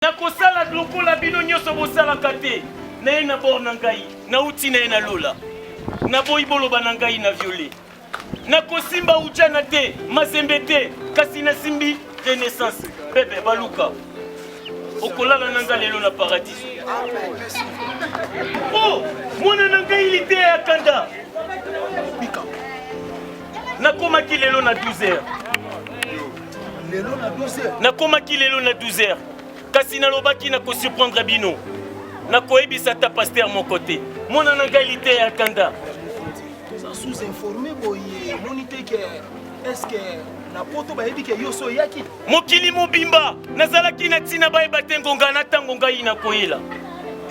nakosala lokola bino nyonso bosalaka te na ye na bor na ngai nauti na ye na lola naboyi boloba na ngai na viole nakosimba ujana te mazembe te kasi nasimbi renaissance bebe baluka okolala na ngai lelo na paradis. Oh mwana na ngai lite ya kanda nakomaki lelo na 12h nakomaki lelo na 12h kasi nalobaki nakosurprendre bino nakoyebisa ta pasteur mon côté mwana na ngai lite ya kanda sous-informé boye monite ke est-ce que na poto ba yebi ke yoso yaki mokili mobimba nazalaki na tina ba ebate ngonga na tango ngai na koyela.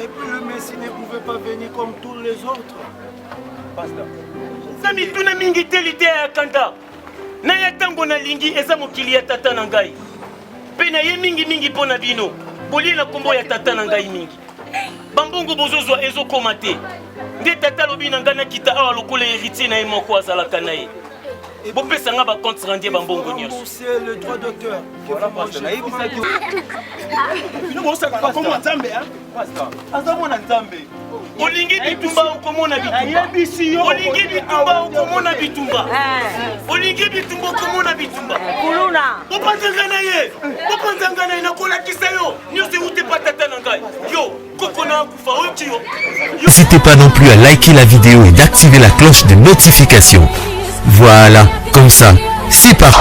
Et puis le Messie ne pouvait pas venir comme tous les autres. Pasteur sami tuna mingi te lite ya kanda na ya tango na lingi eza mokili ya tata na ngai pe na ye mingi mingi pona bino boli na kombo ya tata na ngai mingi bambongo bozozwa ezokoma te nde tata lobi na ngai nakita awa lokola héritier na ye moko azalaka na ye bopesa nga bacompte rendier bambongo nyonso. C'est le droit d'auteur. Voilà, pasteur. Olingi bitumba okomona bitumba. Olingi bitumba okomona bitumba. Olingi bitumba okomona bitumba. Kuluna. Opanzanga ye. Opanzanga na nakola kisayo. Nyose ute patata na ngai. Yo, kokona kufa otio. N'hésitez pas non plus à liker la vidéo et d'activer la cloche de notification. Voilà, comme ça, c'est parti.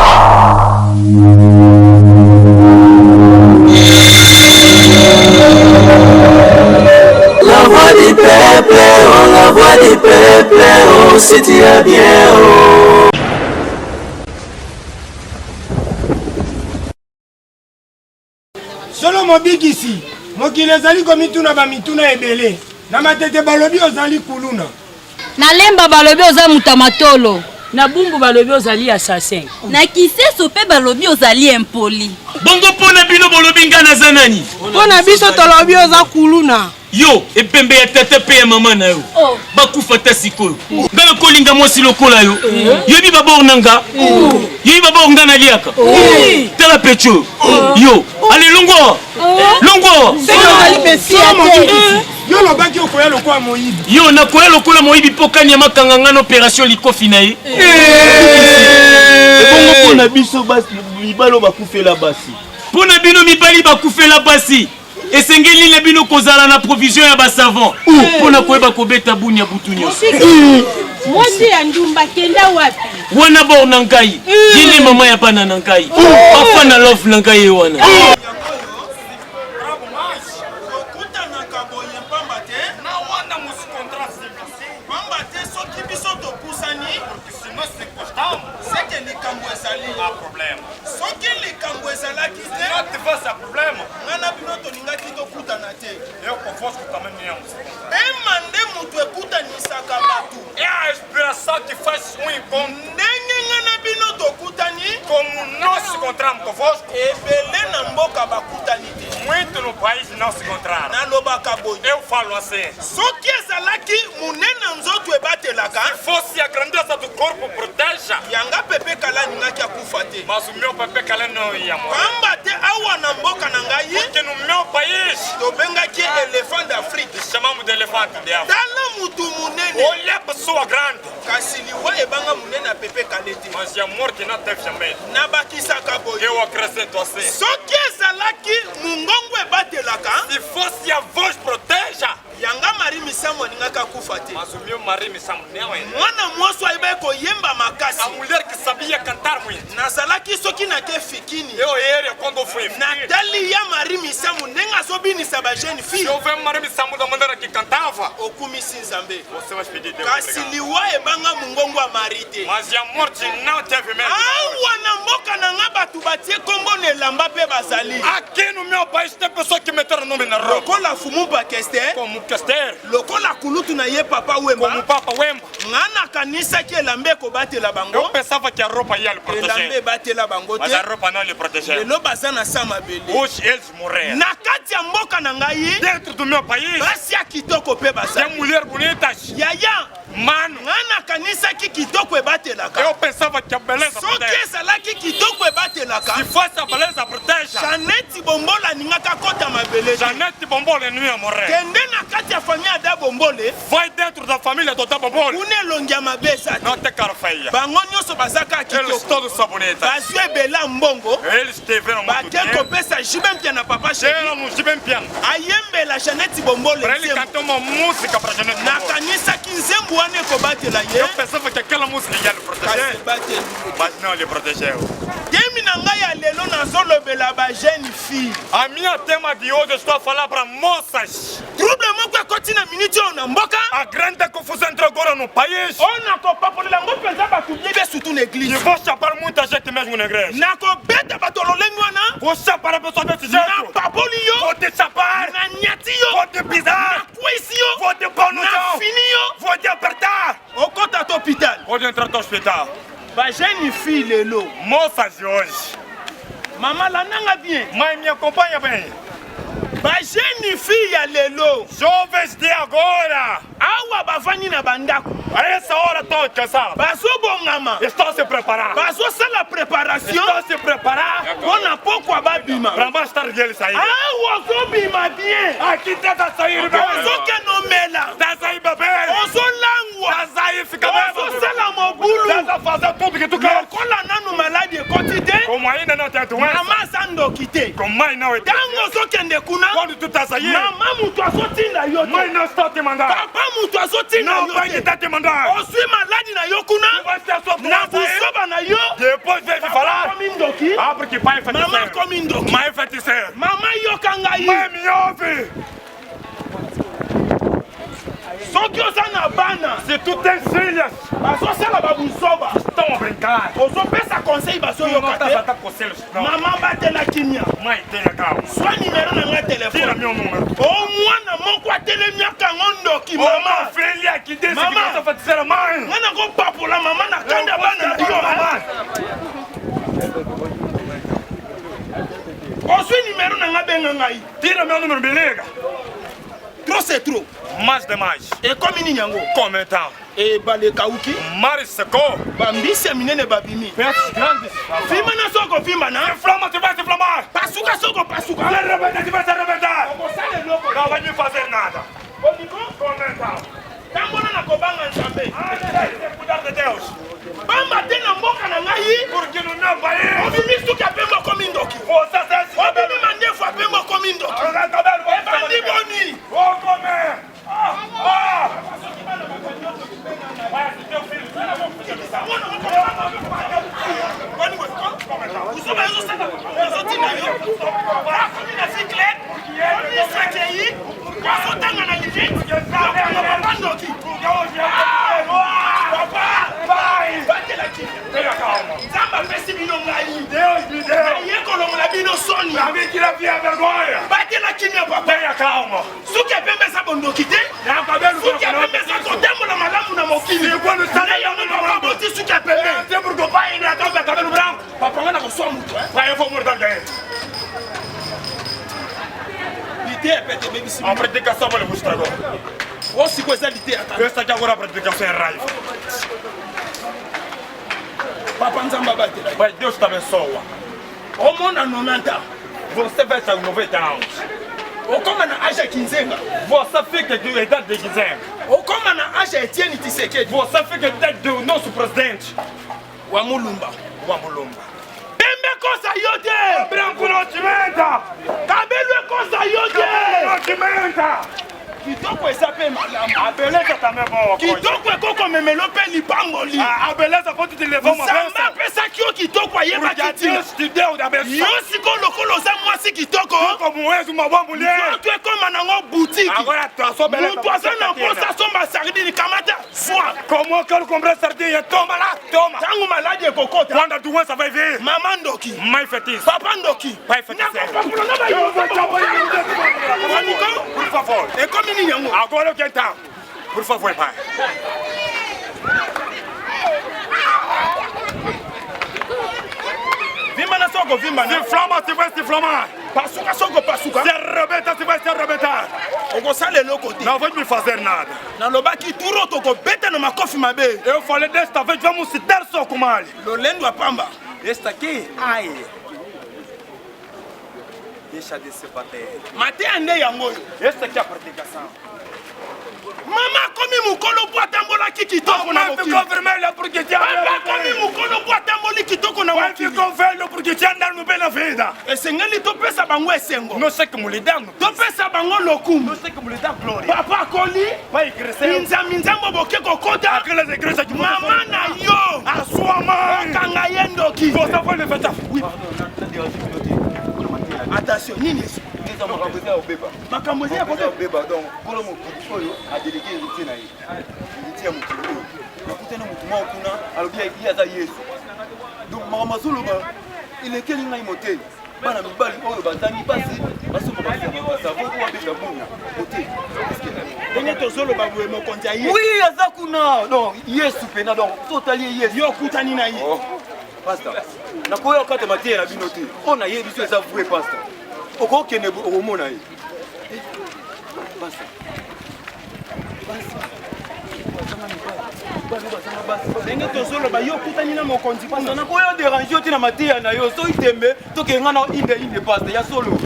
La voix du peuple, oh, la voix du peuple, oh, si tu es bien, oh. Solo mobiki ici, mokili ezali komituna bamituna ebele. Na matete balobi ozali kuluna. Na lemba balobi oza mutamatolo. Na bumbu balobi ozali assassin. Na kiseso pe balobi ozali impoli. Bongo pona bino bolobi nga naza nani? Pona biso tolobi oza kuluna. Yo, epembe ya tata pe ya mama na yo. Bakufa ta sikoyo. Nga kolinga mwasi lokola yo. Yobi babor nanga. Yobi babor nga na liaka. Tala pecho. Yo, allez longo. Longo. Yo lobaki okoya lokola moyibi. Yo nakoya lokola moyibi pokani ya makanga ngana opération likofi na ye. Bongo pona biso basi mibalo bakufela basi. Pona bino mibali bakufela basi. Esengeli le bino kozala na provision ya basavant. Pona koyeba kobeta bunya butu nyonso. Mwasi ya ndumba kenda wapi? Wana bor na ngai. Yene mama ya bana na ngai. Papa na love na ngai wana. Eu falo assim. Só que essa laqui, munena nzoto ebatelaka. Se fosse a grandeza do corpo proteja. Yanga pepe kala ninaki akufate. Mas o meu pepe kala não ia morrer. Kambate awa na mboka na ngai. Porque no meu país, tobenga que elefante d'Afrique. Chamamos de elefante de África. Dala mutu munene. Olha a pessoa grande. Kasiliwa ebanga munena pepe kalete. Mas a morte não teve jamais. Nabakisa kaboy. Eu acrescento assim. Só que essa laqui, mungongo ebatelaka. Se fosse a voz proteja. Yanga mari misamu ningaka kufate. Mas o meu mari misamu não é. Mwana mwaso aiba ko yemba makasi. A mulher que sabia cantar muito. Nazalaki soki na ke fikini. Eu era quando fui. Natali ya mari misamu nenga sobini saba jeune fille. Eu vi mari misamu da maneira que cantava. Okumi sinzambe. Você vai pedir Deus. Kasiliwa ebanga mungongo a marite. Mas a morte não teve medo. Ah, wana mboka na ngaba tubatie kombo ne lamba pe basali. Aqui no meu país tem pessoa que meteram nome na roupa. Kola fumu pa keste. Como Kester. Lokola kulutu na ye papa Wemba. Como papa Wemba. Ngana kanisa ki elambe ko batela bango. Eu pensava que a roupa ia lhe proteger. Elambe batela bango te. Mas a roupa não lhe protegia. Lelo bazana sama bele. Hoje eles morreram. Na kati ya mboka na ngai dentro do meu país basi ya kitoko pe basa tem mulher bonitas. yaya Mano, nga nakanisaki kitoko ebatelaka eu pensava que a beleza soki protege. ezalaki kitoko ebatelaka Se fosse a beleza protege, janeti bombola alingaka kota mabele Janete Bombole não ia morrer. kende na kati ya famille ya da bombole Vai dentro da família do Bombole. kuna elongi ya mabe eza te Não tem cara feia. bango nyonso bazaka Eles kitoko todos são bonitas. bazwi ebela mbongo Eles tiveram muito bake dinheiro. kopesa jibe mpia na papa sheri Deram um bem piano. ayembela janeti bombole Para ele nzembo. cantar uma música para Janete Bombole. nakanisaki nzembo wana ekobatela ye Eu pensava que aquela música ia lhe kasi proteger, ebateli mas não lhe protegeu. temi na ngai ya lelo nazolobela bajeune fille A minha tema de hoje eu estou a falar para moças. trouble moko ekoti na miniti oyo na mboka A grande confusão entrou agora no país. oyo nakopapolela ngo mpenza bato bie surtout na E eglize vou chapar muita gente mesmo na igreja. nakobeta bato lolenge wana Vou chapar a pessoa desse jeito. napapoli yo Vou te chapar. na nyati yo Vou te pisar. nakwesi yo Vou te pôr no na chão. fini yo Vou te apertar. okota to hôpital Pode entrar no hospital. bajeune fille lelo Moças de hoje. mama lananga bien Mãe, me acompanha bem. bajeune fille ya lelo Jovens de agora. awa bavandi na bandako A essa hora estão cansados. bazobongama Estão se preparando. bazosala préparation Estão se preparando mpona pokwa babima para mais tarde eles saírem. awa ozobima bien Aqui tenta sair bem. ozokende omela Tá sair bebê. ozolangwa Tá sair fica bem. ozosala mobulu Tenta fazer tudo que tu quer. lokola nanu maladi ekoti te Como ainda não tem doença. mama aza ndoki te Como mãe não é. ntango ozokende kuna Quando tu tá saindo, mama moto azotinda yo mãe te não está te mandando. papa moto azotinda Não yo vai que te tá te mandando. ozwi maladi na yo kuna Vai ser a sua na doença. busoba na yo Depois vem me papa falar. komi ndoki Ah, porque pai é mama feiticeiro. komi ndoki Mãe é feiticeiro. mama yoka ngai Mãe me ouve. soki oza na bana Se tu tens filhas, bazosala babusoba estão a brincar. ozopesa conseil Tu não bazoyoka estás a te dar conselhos, não. mama batela kimia Mãe, tenha calma. swa nimero na ngai Tira telefone meu número. o mwana moko atelemiaka ngo ndoki Uma mama filha que disse que Mama. não está feiticeira, mãe. nga na kopapola mama na kanda Eu vou bana na te yo mamãe. ozwi nimero na nga benga ngai Tira meu número, me liga. trop c'est trop Mais demais. ekomi nini yango Como então? ebale ekauki Mar secou. bambisi ya minene babimi Peixes grandes. fimba na soko fimba na Inflama, tu vai se inflamar. pasuka soko pasuka Vai arrebentar, tu vai se arrebentar. okosala eloko Não vai me fazer nada. olingo Como então? tambona na kobanga nzambe Ai, cuidar de Deus. bamba te na mboka na ngai Porque no meu país, obimi suki apemba okomi ndoki você tem esse cabelo. obimi mandefu apemba okomi ndoki Arranca cabelo, vai ebandi boni Vou comer. Ah! Vai, teu filho. kuzoba ezosala ezotinda yo akomi na cycle omisakei azotanga na limite papa ndoki batelaki Tenha calma. nzambe apesi bino ngai Deus me deu. naye kolongola bino soni Pra mim que havia vergonha. batelaki mia papa Tenha calma. soki apembesa bondoki te Não, cabelo soki apembesa kotambola malamu na mokili na yango papa boti soki apembe Sempre que o pai ainda toca cabelo branco. papa nga na koswa moto Pai, eu vou morrer também. lite epete ebebisi A predicação vai lhe mostrar agora. osiko eza lite ata Essa aqui agora a predicação é raiva. papa nzambe abatela Mas Deus te abençoa. omona 90 ans Você vai estar 90 anos. okoma na age ya kinzenga Você fica de idade de Guizem. okoma na age ya etieni tisekedi Você fica de idade do nosso presidente. wa mulumba Wambulumba. pembe ekosa yo te Branco não te menta. kabelu ekosa yo te Não te menta. kitoko eza mpe malamu A beleza também é boa. kitoko ekokomemelo mpe lipamboli A beleza pode te levar uma nzambe bênção. apesaki yo kitoko Porque ayebaki ntina Deus te deu da benção. yo siko lokola oza mwasi kitoko Como és uma boa mulher. moto ekoma nango butiki Agora a sua beleza. moto aza na mposa asomba sardine kamata foi Como eu quero comprar sardinha? Toma lá, toma. ntango maladi ekokota Quando a doença vai vir, mama ndoki mãe feitiço. papa ndoki Pai feiticeiro. nakopapula na Eu vou te bayo apoiar. Por favor. ekomi nini yango Agora eu quero então. Por favor, pai. vimba na soko vimba Se na inflama, se vai se inflamar. Pasuka soko pasuka. C'est Roberta, c'est Roberta. On sale le côté. Non, vous ne faisiez nada. Na lobaki turo toko beta na makofi mabe. Et il fallait d'esta avec vous se der so kumali. Lolendo apamba. Esta aqui, ai. Deixa de se bater. Mate ande yango. Esta aqui é a praticação. Mama komi mukolo po atambola kitoko na mokili. Ficou vermelha porque tinha. Papa komi mukolo po atamboli kitoko na mokili. Ficou velho porque tinha andado bem na vida. Esengeli to pesa bango esengo. Não sei como lidar. To pesa bango lokumu. Não sei como lidar glória. Papa koli. Vai crescer. Minzambo boke kokota. Aquelas igrejas de Mama na yo. A sua mãe. Kanga yendo ki. Você foi levantar. Oui. Attention, nini eso? Makambo ya kote beba donc kolo mokili oyo adelege héritier na ye héritier ya mokili oyo nakutana motu moko kuna alobi ye aza yesu donc makambo azoloba elekeli ngai motei bana mibali oyo bazangi basi basoma basavo po babeta bongo motei ndenge tozoloba boye mokonzi ya ye oui aza kuna donc yesu mpena donc totali ye yesu yo okutani na ye pasteur nakoya okatama te na bino te oyo nayebi so eza vrai pasteur okokende okomona ye ndenge tozoloba yo okutani na mokonzi kuna nakoya dérange yo te na mateya na yo soki tembe tokenga na inde pasteur ya solo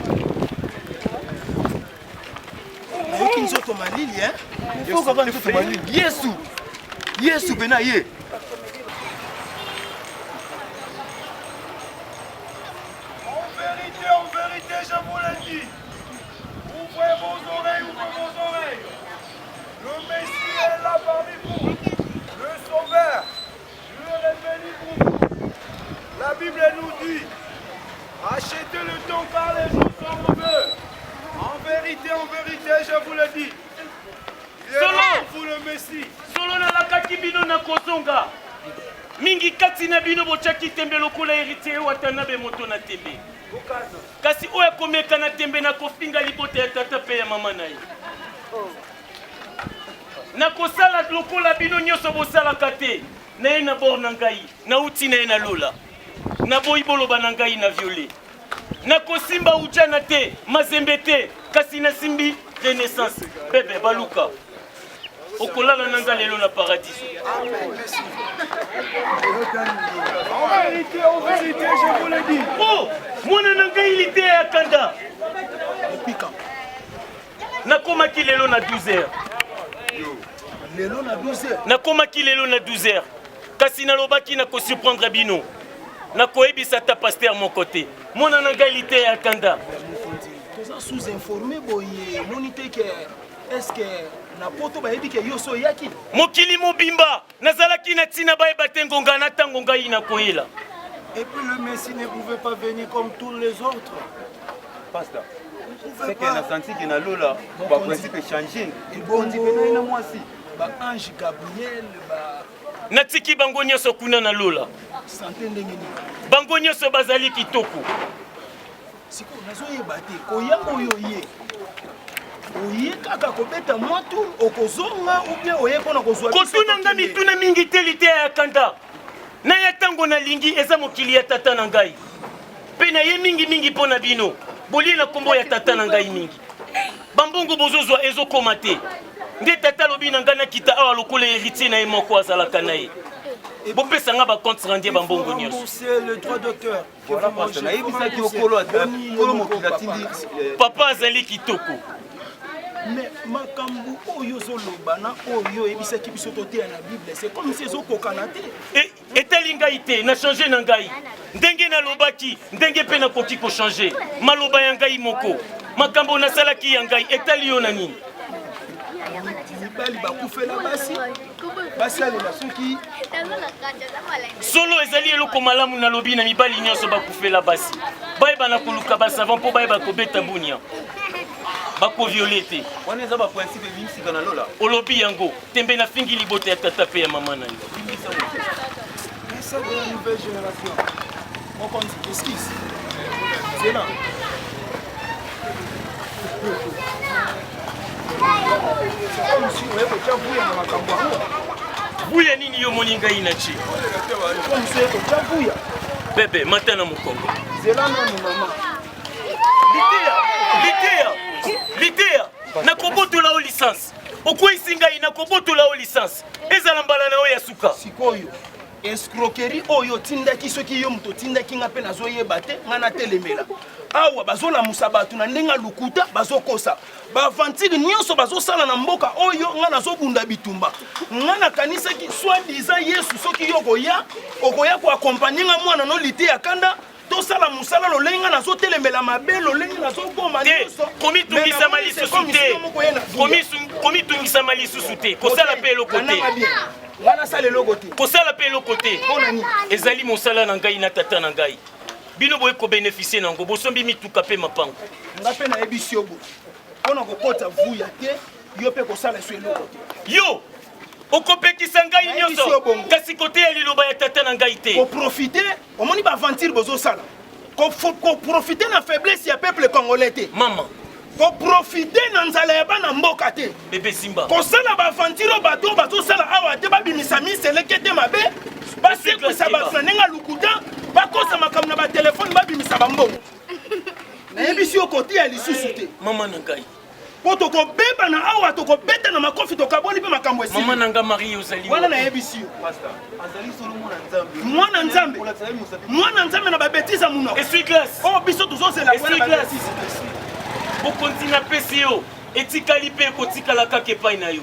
nayoki nzoto malili yesu mpena ye En vérité, je vous le dis. Ouvrez vos oreilles. Le Messie est là parmi vous. Le Sauveur. Dieu est béni pour vous. La Bible nous dit, achetez le temps car les jours sont mauvais. En vérité, je vous le dis. Il est là pour le Messie. Solo na lakaki bino na kozonga. Mingi kati na bino bochaki tembe lokola héritier watana be moto na tembe. Kasi oyo akomeka na tembe na kofinga libota ya tata pe ya mama na ye. Na kosala lokola bino nyonso bosalaka te. Na ye na bor na ngai, na uti na ye na lola. Na boyi boloba na ngai na viole. Na kosimba ujana te, mazembe te, kasi na simbi renaissance. Bebe baluka. Okolala nanga lelo na paradis. En vérité, je vous le dis. Oh, mwana nanga ilite ya kanda. Nakomaki lelo na 12h. lelo na 12h Nakomaki lelo na 12h. Kasi nalobaki na ko surprendre bino. Na koyebisa ta pasteur mon côté. Mwana nanga ilite ya kanda. toza sous-informé boye monite ke est-ce que na poto bayebi ke yo so yaki Mokili mobimba nazalaki na tina bayeba te ngonga na tango ngai na koyela. Et puis le Messie ne pouvait pas venir comme tous les autres. pasteur c'est que na senti que na lola ba principe changer ebondi pena na mwasi ba ange Gabriel ba Natiki bango nyonso kuna na lola. santé ndenge nini Bango nyonso bazali kitoko. siko nazoyeba te koyamba oyo ye oye kaka kobeta mwatu okozonga ou bien oye mpona kozwa Kotuna nga mituna mingi te lite ya kanda. Na ya tango na lingi eza mokili ya tata na ngai. Pe na ye mingi pona bino. Bolie na kombo ya tata na ngai mingi. Bambongo bozozwa ezokoma te. Nde tata lobi na nga na kita awa lokola héritier na ye moko azalaka na ye. Bopesa nga ba compte rendier bambongo nyonso. Rembourser le droit d'auteur. voilà pasteur nayebisaki okolo mokili atindi Papa azali kitoko. mais makambo oyo ozoloba na oyo oyebisaki biso toteya na bible c'est comme si ezokokana te Etali ngai te na changer na ngai. Ndenge na lobaki, ndenge pe nakoki ko changer. Maloba ya ngai moko. Makambo nasalaki ya ngai etali yo na nini? mibali bakufela basi alela soki Solo ezali eloko malamu na lobi na mibali nyonso bakufela basi. Bayeba na koluka basavant mpo bayeba kobeta bunia. Bako violete. wana eza ba principe bimisika na lola Olobi yango, tembe na fingi libota ya tata pe ya mama na yo. ça de la nouvelle génération mokonzi esquisse c'est là comme si oye kotya vuya na makambo yango Buya nini yo moni ngai na chi? comme si oye kotya vuya Bebe, mata na mokongo. zela nanu mama Litea nakobotola o licence okwesi ngai nakobotola o licence ezala mbala na oyo ya suka sikoyo escroquerie oyo tindaki soki yo moto tindaki nga mpe nazoyeba te nga natelemela awa bazolamusa bato na ndenge lukuta bazokosa bavantire nyonso bazosala na mboka oyo nga nazobunda bitumba nga nakanisaki soi-disant yesu soki yo okoya koakompagne nga mwana no Litea Kanda tosala musala lolenge nga nazotelemela mabe lolenge nazoboma nyonso komitungisama lisusu te komitungisama lisusu te kosala mpe eloko te wana sala eloko te kosala mpe eloko te ezali mosala na ngai na tata na ngai bino boye kobénéficie nango bosombi mituka mpe mapango nga mpe nayebisi yo boye mpona kokota vuya te yo mpe kosala eso eloko te yo okopekisa ngai nyonso kasi kote ya liloba ya tata na ngai te koprofite omoni baaventure bozosala koprofite na faiblesse ya peuple congolais te mama koprofite na nzala ya bana mboka te bebe simba kosala baaventure bato bazosala awa te babimisa miseleke te mabe basekwisa bato na ndenge lukuta bakosa makambo na batelefone babimisa bambongo nayebisi yo kote ya lisusu te mama na ngai po tokobeba na awa tokobeta na makofi tokaboni mpe makambo esili mama na nga marie ozali wana nayebisi yo mwana nzambe na babetisa munoko esui glace oyo biso tozozela bokonzi na pesi yo etikali mpe ekotikala kaka epai na yo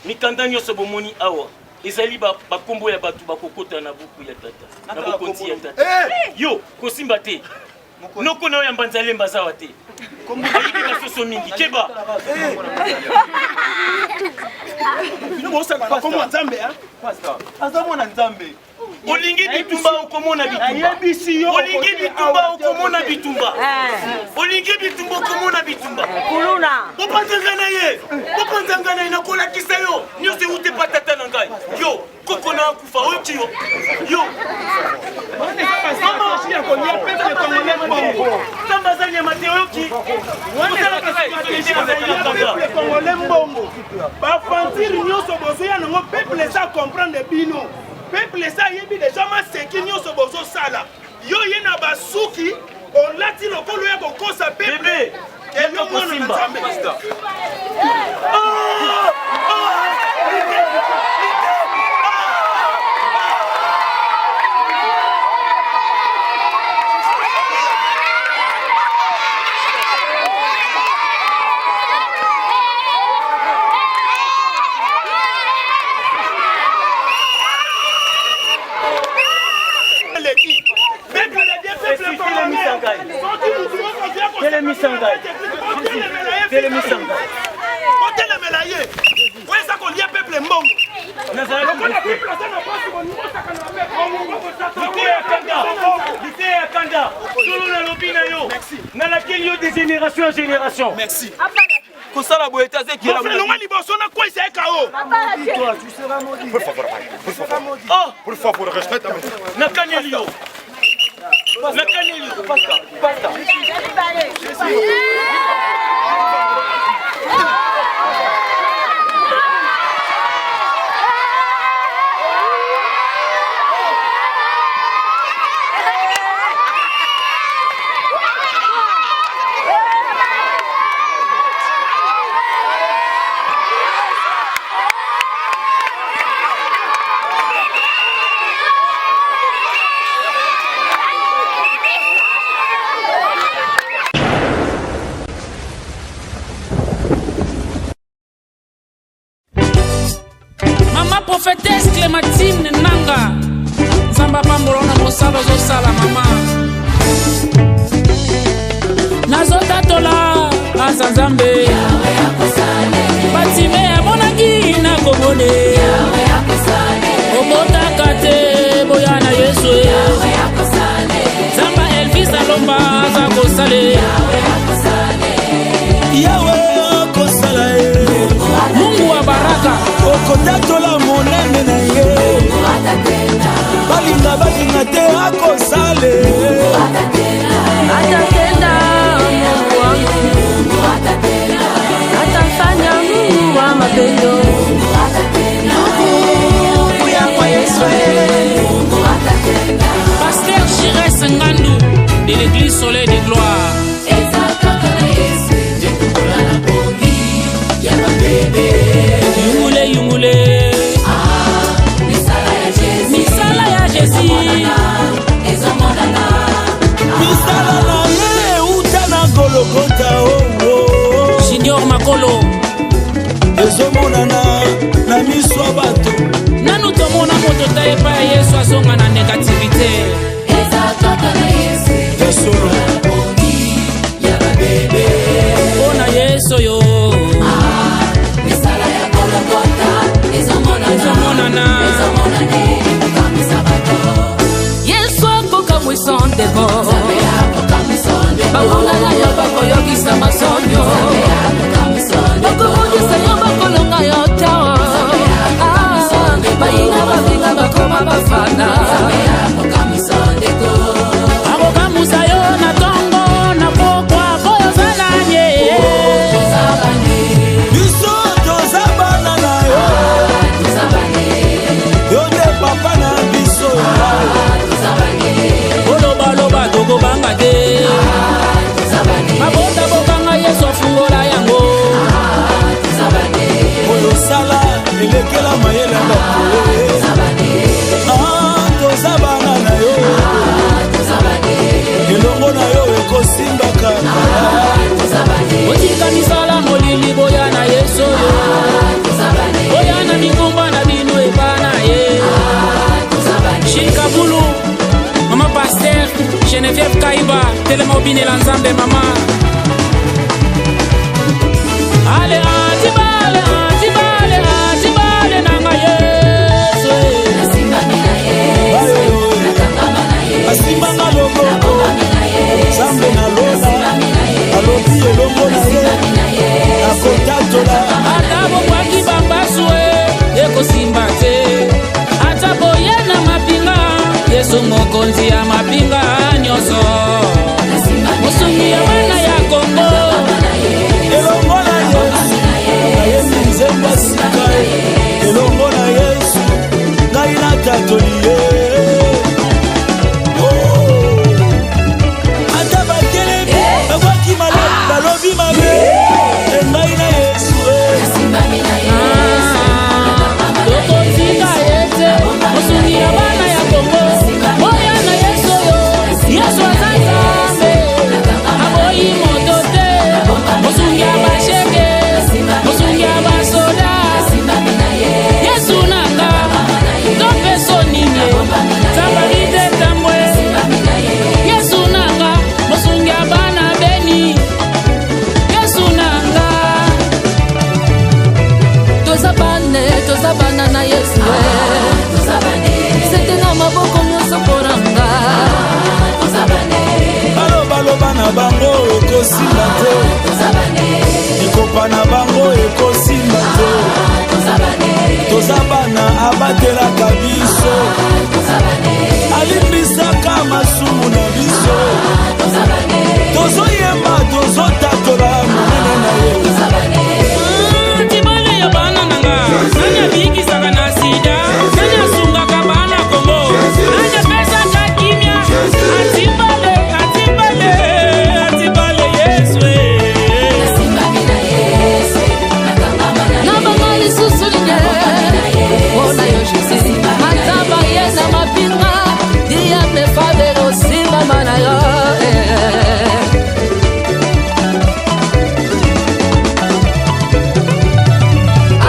mikanda nyonso bomoni awa ezali bakombo ya bato bakokota na buku ya tata na bokonzi ya tata yo kosimba te noko na oyo ya mbanzalemba azawa te ayibi basoso mingi keba bino bosaka komwa nzambe aza mwana nzambe olingi bitumba okomona bitumba olingi bitumba okomona bitumba olingi bitumba okomona bitumba bopanzanga na ye nakolakisa yo nyonso ewute pa tata na ngai yo koko na akufa oyoki yo tamba aza nyama te oyoki congolais mbongo baaventure nyonso bozoya nango peuple eza comprendre bino peuple eza yebi deja maseki nyonso bozosala yo ye na basuki olati lokolo ya kokosa peuple eyo mwana na nzambe otelemela ye oeza kolia peuple mbongo Litea Kanda solo nalobi na yo nalakeli yo de génération en génération. Merci kosala boye te aza ekela longa liboso nakwesa ye kao Por favor, respecte nakaneli yo nakaneli yo pasta prophétesse Clémentine Nanga Zamba pambolona mosala ozosala mama nazotatola asa Nzambe batime amonaki na komone obotaka te boya na Yesu Zamba Elvis alomba aza kosale Yawe akosala Mungu wa baraka okotatola monene na ye balinga te akosale atatenda Mungu wangu atafanya Mungu wa mapendo Mungu ya kwa Yesu Pasteur Chires Ngandu de l'église Golgotha oh Junior Makolo ezomonana na miso ya bato nanu tomona moto ta epai ya Yesu azonga na négativité mpona Yesu yo ezomonana Yesu akokamwisa ndeko bakona na yo bakoyokisa masonyo bakobudisa yo bakolonga yo tawa bayina babinga bakoma bafana akokamusa yo na tongo na pokwa kozalanye biso toza bana na yo yo nde papa na biso olobaloba tokobanga te mabota bokanga Yesu afungola yango oyo sala elekela mayele ya bato toza bana na yo elongo na yo ekosimbaka otika misala molili boya na Yesu yo boya na mingumba na bino ebana ye Chikabulu Mama Pasteur Geneviève Kaiba Telemobinela Nzambe mama Ale atibale atibale atibale nanga Yesu asimanga loboko Nzambe na lola alobi elongo na ye akotatola ata bokwaki bambasu ekosimba te ata boye na mapinga Yesu mokonzi ya mapinga nyonso mosungi ya bana ya Kongo elongo na Yesu nayembi nzembo asika elongo na Yesu ngai natatoli ye ata batelemi bakwaki maladi balobi mabe engai na Yesu tokotika ete mosungi ya bana ya Kongo boya na Yesu yo Yesu aza Nzambe aboyi moto te mosungi ya basheke mosungi ya basoda Yesu nanga topeso nini sabali te tambwe Yesu nanga mosungi ya bana beni Yesu nanga toza bana na Yesu sete na maboko nyonso mponanga balobaloba na bango ekosimba te likopa na bango ekosimba te toza bana abatelaka biso alimbisaka masumu na biso tozoyemba tozotatola monene na ye tibale ya bana nanga nani abikisaka na sida nani asungaka bana Kongo nani apesaka kimia atibale atibale atibale Yesu na banga lisusu line mpona yo Jésus mataba ye na mapinga diya mefabelo simbama na yo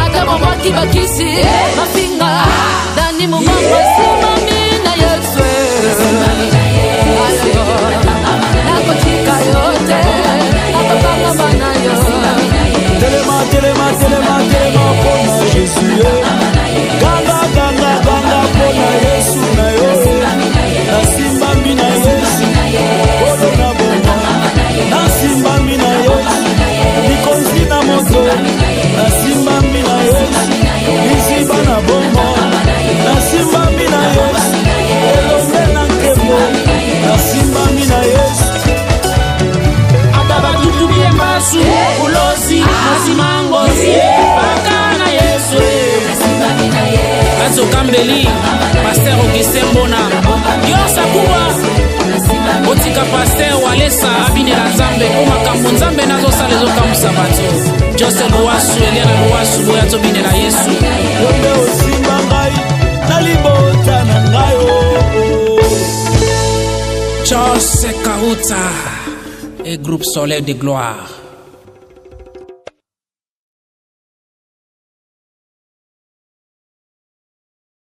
akabomwaki bakisi mapinga dani momamba simbami na Yesu nakotika yo te akabangama na yo telema mpona Jésus ganga mpona Yesu na yo nasimbami na Yesu odo na bonga nasimbami na Yesu likonzi na moto nasimbami na Yesu liziba na bongo nasimbami na Yesu elonge na nkembo nasimbami na Yesu ata batutubie mbasu ulosi masimangozi paka na Yesu azokambeli Pasteur Augustin Mbona yosa kuwa otika Pasteur Walesa abinela Nzambe po makambo Nzambe nazosala ezokamwisa bato Jose Luwasu Eliana Luwasu boya tobinela Yesu yonde osimba ngai na libota na ngai Jose Kauta et groupe Soleil de Gloire.